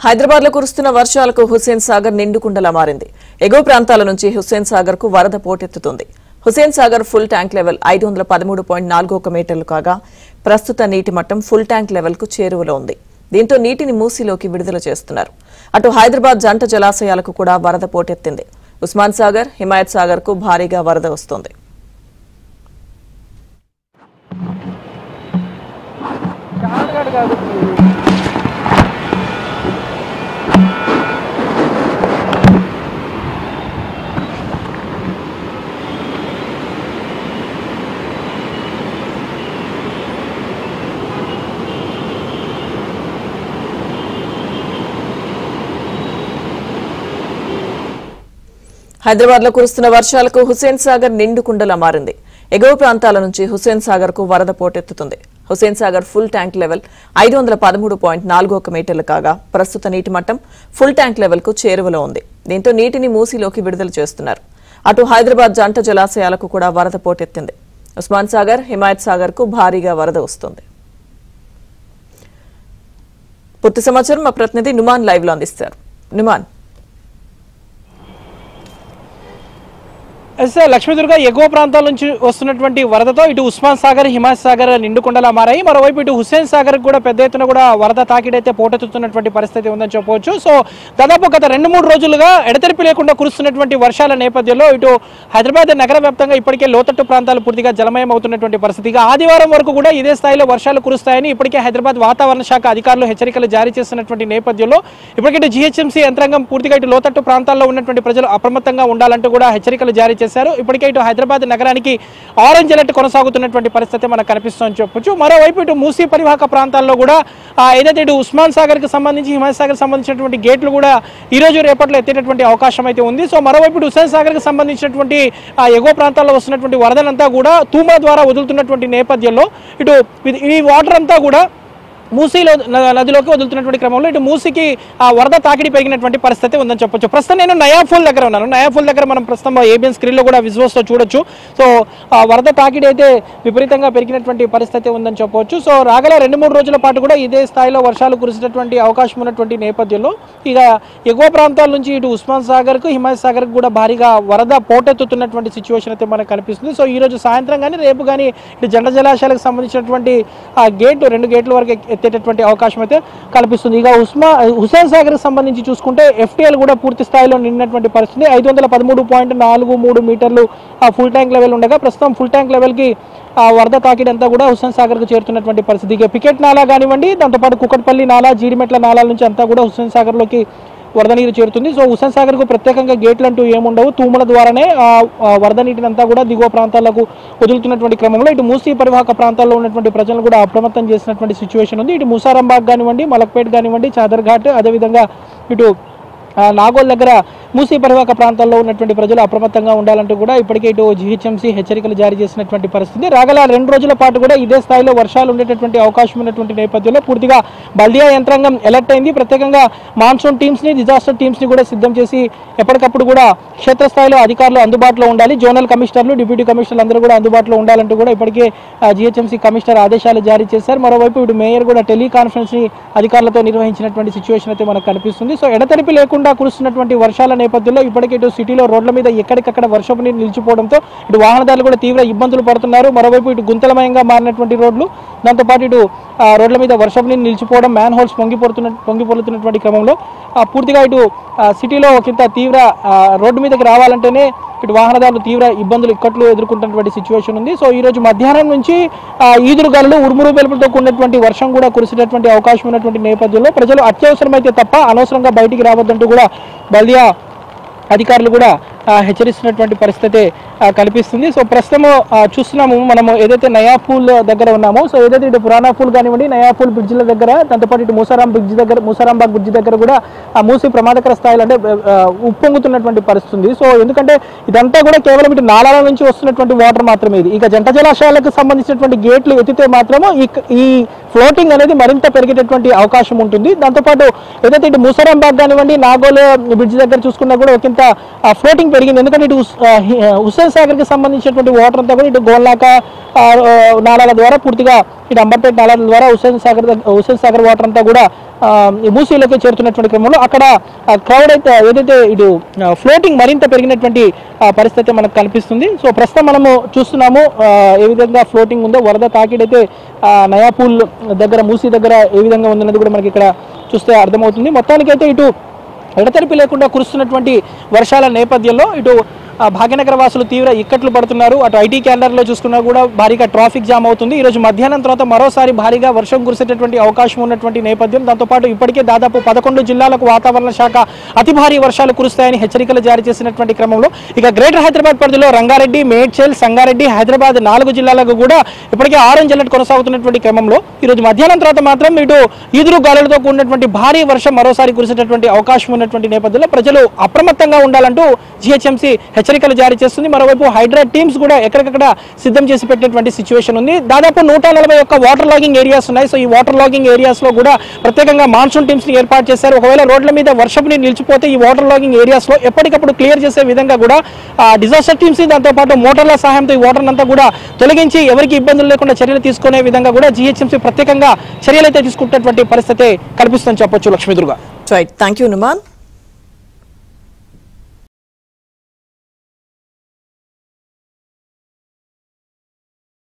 హైదరాబాద్ లో కురుస్తున్న వర్షాలకు హుస్సేన్ సాగర్ నిండుకుండలా మారింది. ఎగువ ప్రాంతాల నుంచి హుస్సేన్ సాగర్ కు వరద పోటెత్తుతుంది. Hussain Sagar full tank level 513.41 మీటర్లు కాగా ప్రస్తుత నీటి మట్టం ఫుల్ ట్యాంక్ లెవెల్ కు చేరువలో ఉంది. దీంతో నీటిని మూసీలోకి విడుదల చేస్తున్నారు. అటు హైదరాబాద్ జంట జలాశయాలకు కూడా వరద పోటెత్తింది. ఉస్మాన్ సాగర్, హిమాయత్ సాగర్ కు భారీగా వరద వస్తోంది. హైదరాబాద్ లో కురుస్తున్న వర్షాలకు హుస్సేన్ సాగర్ నిండుకుండలా మారింది. ఎగువ ప్రాంతాల నుంచి హుస్సేన్ సాగర్ కు వరద పోటెత్తుతుంది. Hussain Sagar full tank level 513.41 మీటర్లు కాగా ప్రస్తుత నీటి మట్టం ఫుల్ ట్యాంక్ లెవెల్ కు చేరువలో ఉంది. దీంతో నీటిని మూసీలోకి విడుదల చేస్తున్నారు. అటు హైదరాబాద్ జంట జలాశయాలకు కూడా వరద పోటెత్తింది. ఉస్మాన్ సాగర్, హిమాయత్ సాగర్ కు భారీగా వరద వస్తుంది. పూర్తి సమాచారం మా ప్రతినిధి నుమాన్ లైవ్ లో అందిస్తారు. నుమాన్, లక్ష్మీదుర్గ ఎగువ ప్రాంతాల నుంచి వస్తున్నటువంటి వరదతో ఇటు ఉస్మాన్ సాగర్, హిమాయత్ సాగర్ నిండుకుండలా మారాయి. మరోవైపు ఇటు హుస్సేన్ సాగర్ కూడా పెద్ద ఎత్తున కూడా వరద తాకిడైతే పోటెత్తుతున్నటువంటి పరిస్థితి ఉందని చెప్పవచ్చు. సో దాదాపు గత 2-3 రోజులుగా ఎడతెరిపి లేకుండా కురుస్తున్నటువంటి వర్షాల నేపథ్యంలో ఇటు హైదరాబాద్ నగర వ్యాప్తంగా ఇప్పటికే లోతట్టు ప్రాంతాలు పూర్తిగా జలమయం అవుతున్నటువంటి పరిస్థితి. ఆదివారం వరకు కూడా ఇదే స్థాయిలో వర్షాలు కురుస్తాయని ఇప్పటికే హైదరాబాద్ వాతావరణ శాఖ అధికారులు హెచ్చరికలు జారీ చేస్తున్నటువంటి నేపథ్యంలో ఇప్పటికే ఇటు జీహెచ్ఎంసీ యంత్రాంగం పూర్తిగా ఇటు లోతట్టు ప్రాంతాల్లో ఉన్నటువంటి ప్రజలు అప్రమత్తంగా ఉండాలంటూ కూడా హెచ్చరికలు జారీ చేశారు. ఇప్పటికే ఇటు హైదరాబాద్ నగరానికి ఆరెంజ్ అలర్ట్ కొనసాగుతున్నటువంటి పరిస్థితి మనకు కనిపిస్తుందని చెప్పొచ్చు. మరోవైపు ఇటు మూసీ పరివాహక ప్రాంతాల్లో కూడా ఏదైతే ఇటు ఉస్మాన్ సాగర్ కి సంబంధించి, హిమాయత్ సాగర్ సంబంధించినటువంటి గేట్లు కూడా ఈ రోజు రేపట్లో ఎత్తేటటువంటి అవకాశం అయితే ఉంది. సో మరోవైపు ఇటు హుస్సేన్ సాగర్ కి సంబంధించినటువంటి ఎగువ ప్రాంతాల్లో వస్తున్నటువంటి వరదలంతా కూడా తూమా ద్వారా వదులుతున్నటువంటి నేపథ్యంలో ఇటు ఈ వాటర్ అంతా కూడా మూసీలో నదిలోకి వదులుతున్నటువంటి క్రమంలో ఇటు మూసీకి వరద తాకిడి పెరిగినటువంటి పరిస్థితి ఉందని చెప్పొచ్చు. ప్రస్తుతం నేను నయాఫూల్ దగ్గర ఉన్నాను. నయాఫూల్ దగ్గర మనం ప్రస్తుతం ఏబిఎన్ స్క్రీన్లో కూడా విజువల్స్తో చూడొచ్చు. సో వరద తాకిడి అయితే విపరీతంగా పెరిగినటువంటి పరిస్థితి ఉందని చెప్పవచ్చు. సో రాగల 2-3 రోజుల పాటు కూడా ఇదే స్థాయిలో వర్షాలు కురిసేటటువంటి అవకాశం ఉన్నటువంటి నేపథ్యంలో ఇక ఎగువ ప్రాంతాల నుంచి ఇటు ఉస్మాన్ సాగర్కు, హిమాయత్ సాగర్కు కూడా భారీగా వరద పోటెత్తుతున్నటువంటి సిచ్యువేషన్ అయితే మనకు కనిపిస్తుంది. సో ఈ రోజు సాయంత్రం కానీ రేపు కానీ ఇటు జంట జలాశయాలకు సంబంధించినటువంటి గేట్లు 2 గేట్ల వరకు ఎత్తేటటువంటి అవకాశం అయితే కనిపిస్తుంది. ఇక హుస్సేన్ సాగర్ సంబంధించి చూసుకుంటే ఎఫ్టీఎల్ కూడా పూర్తి స్థాయిలో నిండినటువంటి పరిస్థితి. 513.43 మీటర్లు ఫుల్ ట్యాంక్ లెవెల్ ఉండగా ప్రస్తుతం ఫుల్ ట్యాంక్ లెవెల్ కి వరద తాకిడి అంతా కూడా హుస్సేన్ సాగర్ కు చేరుతున్నటువంటి పరిస్థితి. ఇక పికెట్ నాలా కానివ్వండి, దాంతోపాటు కుకట్పల్లి నాలా, జీడిమెట్ల నాలాల నుంచి అంతా కూడా హుస్సేన్ సాగర్ లోకి వరద నీరు చేరుతుంది. సో హుస్సేన్ సాగర్ కు ప్రత్యేకంగా గేట్లు అంటూ ఏముండవు. తూముల ద్వారానే వరద నీటిని అంతా కూడా దిగువ ప్రాంతాలకు వదులుతున్నటువంటి క్రమంలో ఇటు మూసీ పరివాహక ప్రాంతాల్లో ఉన్నటువంటి ప్రజలను కూడా అప్రమత్తం చేసినటువంటి సిచ్యువేషన్ ఉంది. ఇటు ముసారాంబాగ్ కానివ్వండి, మలక్పేట్ కానివ్వండి, చాదర్ఘాట్, అదేవిధంగా ఇటు నాగోల్ దగ్గర మూసీ పరివాహక ప్రాంతాల్లో ఉన్నటువంటి ప్రజలు అప్రమత్తంగా ఉండాలంటూ కూడా ఇప్పటికే ఇటు జీహెచ్ఎంసీ హెచ్చరికలు జారీ చేసినటువంటి పరిస్థితి. రాగల 2 రోజుల పాటు కూడా ఇదే స్థాయిలో వర్షాలు ఉండేటటువంటి అవకాశం ఉన్నటువంటి నేపథ్యంలో పూర్తిగా బల్దియా యంత్రాంగం అలర్ట్ అయింది. ప్రత్యేకంగా మాన్సూన్ టీమ్స్ ని, డిజాస్టర్ టీమ్స్ ని కూడా సిద్ధం చేసి ఎప్పటికప్పుడు కూడా క్షేత్రస్థాయిలో అధికారులు అందుబాటులో ఉండాలి. జోనల్ కమిషనర్లు, డిప్యూటీ కమిషనర్లు అందరూ కూడా అందుబాటులో ఉండాలంటూ కూడా ఇప్పటికే జీహెచ్ఎంసీ కమిషనర్ ఆదేశాలు జారీ చేశారు. మరోవైపు ఇటు మేయర్ కూడా టెలికాన్ఫరెన్స్ ని అధికారులతో నిర్వహించినటువంటి సిచ్యువేషన్ అయితే మనకు కనిపిస్తుంది. సో ఎడతెరిపి లేకుండా కురుస్తున్నటువంటి వర్షాల నేపథ్యంలో ఇప్పటికే ఇటు సిటీలో రోడ్ల మీద ఎక్కడికక్కడ వర్షపు నీరు నిలిచిపోవడంతో ఇటు వాహనదారులు కూడా తీవ్ర ఇబ్బందులు పడుతున్నారు. మరోవైపు ఇటు గుంతలమయంగా మారినటువంటి రోడ్లు, దాంతోపాటు ఇటు రోడ్ల మీద వర్షపు నీరు నిలిచిపోవడం, మ్యాన్ హోల్స్ పొంగిపొరుతున్నటువంటి క్రమంలో పూర్తిగా ఇటు సిటీలో ఒకంత తీవ్ర రోడ్డు మీదకి రావాలంటేనే ఇటు వాహనదారులు తీవ్ర ఇబ్బందులు ఇక్కట్లు ఎదుర్కొంటున్నటువంటి సిచ్యువేషన్ ఉంది. సో ఈ రోజు మధ్యాహ్నం నుంచి ఈదురుగాలులు, ఉరుములు పెలుపులతో కూడినటువంటి వర్షం కూడా కురిసేటటువంటి అవకాశం ఉన్నటువంటి నేపథ్యంలో ప్రజలు అత్యవసరమైతే తప్ప అనవసరంగా బయటికి రావద్దంటూ కూడా బల్దియా అధికారులు కూడా హెచ్చరిస్తున్నటువంటి పరిస్థితి కనిపిస్తుంది. సో ప్రస్తుతం చూస్తున్నాము మనము ఏదైతే నయాపూల్ దగ్గర ఉన్నామో, సో ఏదైతే ఇటు పురాణాపూల్ కానివ్వండి, నయాపూల్ బ్రిడ్జిల దగ్గర, దాంతోపాటు ఇటు ముసారాంబాగ్ బ్రిడ్జ్ దగ్గర కూడా మూసీ ప్రమాదకర స్థాయిలో అంటే ఉప్పొంగుతున్నటువంటి పరిస్థితి ఉంది. సో ఎందుకంటే ఇదంతా కూడా కేవలం ఇటు నాలాల నుంచి వస్తున్నటువంటి వాటర్ మాత్రమే. ఇది ఇక జంట జలాశయాలకు సంబంధించినటువంటి గేట్లు ఎత్తితే మాత్రము ఈ ఫ్లోటింగ్ అనేది మరింత పెరిగేటటువంటి అవకాశం ఉంటుంది. దాంతోపాటు ఏదైతే ఇటు ముసారాంబాగ్ కానివ్వండి, నాగోల్ బ్రిడ్జ్ దగ్గర చూసుకున్నా కూడా ఒకంత ఫ్లోటింగ్ పెరిగింది. ఎందుకంటే ఇటు హుస్సేన్ సాగర్ కి సంబంధించినటువంటి వాటర్ అంతా కూడా ఇటు గోల్నాక నాలాల ద్వారా పూర్తిగా ఇటు అంబర్పేట నాలాల ద్వారా హుస్సేన్ సాగర్ వాటర్ అంతా కూడా మూసీలోకి చేరుతున్నటువంటి క్రమంలో అక్కడ క్రౌడ్ అయితే ఏదైతే ఇటు ఫ్లోటింగ్ మరింత పెరిగినటువంటి పరిస్థితి మనకు కనిపిస్తుంది. సో ప్రస్తుతం మనము చూస్తున్నాము ఏ విధంగా ఫ్లోటింగ్ ఉందో, వరద తాకిడైతే నయాపూల్ దగ్గర మూసీ దగ్గర ఏ విధంగా ఉందన్నది కూడా మనకి ఇక్కడ చూస్తే అర్థమవుతుంది. మొత్తానికైతే ఇటు ఎడతెరిపి లేకుండా కురుస్తున్నటువంటి వర్షాల నేపథ్యంలో ఇటు భాగ్యనగర వాసులు తీవ్ర ఇక్కట్లు పడుతున్నారు. అటు ఐటీ క్యాలెండర్లో చూసుకున్నా కూడా భారీగా ట్రాఫిక్ జామ్ అవుతుంది. ఈరోజు మధ్యాహ్నం తర్వాత మరోసారి భారీగా వర్షం కురిసేటటువంటి అవకాశం ఉన్నటువంటి నేపథ్యం. దాంతోపాటు ఇప్పటికే దాదాపు 11 జిల్లాలకు వాతావరణ శాఖ అతి భారీ వర్షాలు కురుస్తాయని హెచ్చరికలు జారీ చేసినటువంటి క్రమంలో ఇక గ్రేటర్ హైదరాబాద్ పరిధిలో రంగారెడ్డి, మేడ్చల్, సంగారెడ్డి, హైదరాబాద్ 4 జిల్లాలకు కూడా ఇప్పటికే ఆరెంజ్ అలర్ట్ కొనసాగుతున్నటువంటి క్రమంలో ఈరోజు మధ్యాహ్నం తర్వాత మాత్రం ఇటు ఈదురు గాలులతో కూడినటువంటి భారీ వర్షం మరోసారి కురిసేటటువంటి అవకాశం ఉన్నటువంటి నేపథ్యంలో ప్రజలు అప్రమత్తంగా ఉండాలంటూ జీహెచ్ఎంసీ హెచ్చరికలు జారీ చేస్తుంది. మరోవైపు హైడ్రా టీమ్స్ కూడా ఎక్కడికక్కడ సిద్ధం చేసి పెట్టినటువంటి సిచ్యువేషన్ ఉంది. దాదాపు 141 వాటర్ లాగింగ్ ఏరియాస్ ఉన్నాయి. సో ఈ వాటర్ లాగింగ్ ఏరియాస్ లో కూడా ప్రత్యేకంగా మాన్సూన్ టీమ్స్ ని ఏర్పాటు చేశారు. ఒకవేళ రోడ్ల మీద వర్షపు నీరు నిలిచిపోతే ఈ వాటర్ లాగింగ్ ఏరియాస్ లో ఎప్పటికప్పుడు క్లియర్ చేసే విధంగా కూడా డిజాస్టర్ టీమ్స్ దాంతో పాటు మోటార్ల సహాయంతో ఈ వాటర్ అంతా కూడా తొలగించి ఎవరికి ఇబ్బందులు లేకుండా చర్యలు తీసుకునే విధంగా కూడా జీహెచ్ఎంసీ ప్రత్యేకంగా చర్యలు అయితే తీసుకుంటున్నటువంటి పరిస్థితి కల్పిస్తుందని చెప్పొచ్చు. Lakshmi Durga. Right, thank you Numan.